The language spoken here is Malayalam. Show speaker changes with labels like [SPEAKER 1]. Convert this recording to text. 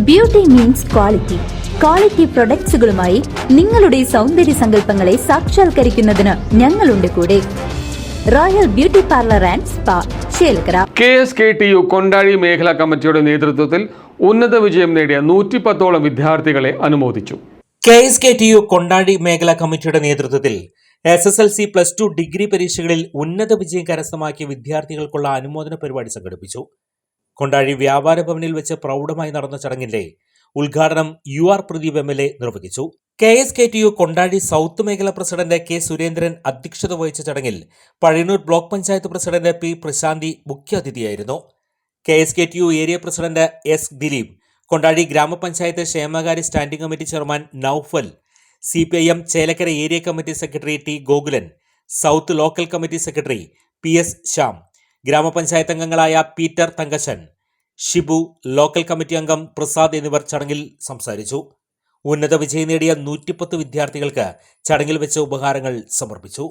[SPEAKER 1] Beauty means quality. ക്വാളിറ്റി പ്രൊഡക്ട്സുകളുമായി നിങ്ങളുടെ സൗന്ദര്യ സങ്കല്പങ്ങളെ സാക്ഷാത്കരിക്കുന്നതിന് ഞങ്ങളുണ്ട് കൂടെ. Royal beauty parlour and spa, Chelakkara.
[SPEAKER 2] KSKTU Kondazhi മേഖലാ കമ്മിറ്റിയുടെ നേതൃത്വത്തിൽ ഉന്നത വിജയം നേടിയ 110ഓളം വിദ്യാർത്ഥികളെ അനുമോദിച്ചു.
[SPEAKER 3] KSKTU കൊണ്ടാഴി മേഖലാ കമ്മിറ്റിയുടെ നേതൃത്വത്തിൽ SSLC +2 ഡിഗ്രി പരീക്ഷകളിൽ ഉന്നത വിജയം കരസ്ഥമാക്കിയ വിദ്യാർത്ഥികൾക്കുള്ള അനുമോദന പരിപാടി സംഘടിപ്പിച്ചു. കൊണ്ടാഴി വ്യാപാര ഭവനിൽ വെച്ച് പ്രൗഢമായി നടന്ന ചടങ്ങിന്റെ ഉദ്ഘാടനം UR പ്രദീപ് MLA നിർവഹിച്ചു. KSKTU കൊണ്ടാഴി സൗത്ത് മേഖലാ പ്രസിഡന്റ് K സുരേന്ദ്രൻ അധ്യക്ഷത വഹിച്ച ചടങ്ങിൽ Pazhayannur block panchayat president P Prashanthi മുഖ്യാതിഥിയായിരുന്നു. KSKTU area president S Dileep, Kondazhi ഗ്രാമപഞ്ചായത്ത് ക്ഷേമകാര്യ standing committee chairman Naufal, CPIM Chelakkara area committee secretary T Gokulan, south local committee secretary PS Shyam, ഗ്രാമപഞ്ചായത്ത് അംഗങ്ങളായ Peter Thankachan, Shibu, local committee അംഗം പ്രസാദ് എന്നിവർ ചടങ്ങിൽ സംസാരിച്ചു. ഉന്നത വിജയം നേടിയ 110 വിദ്യാർത്ഥികൾക്ക് ചടങ്ങിൽ വെച്ച് ഉപഹാരങ്ങൾ സമർപ്പിച്ചു.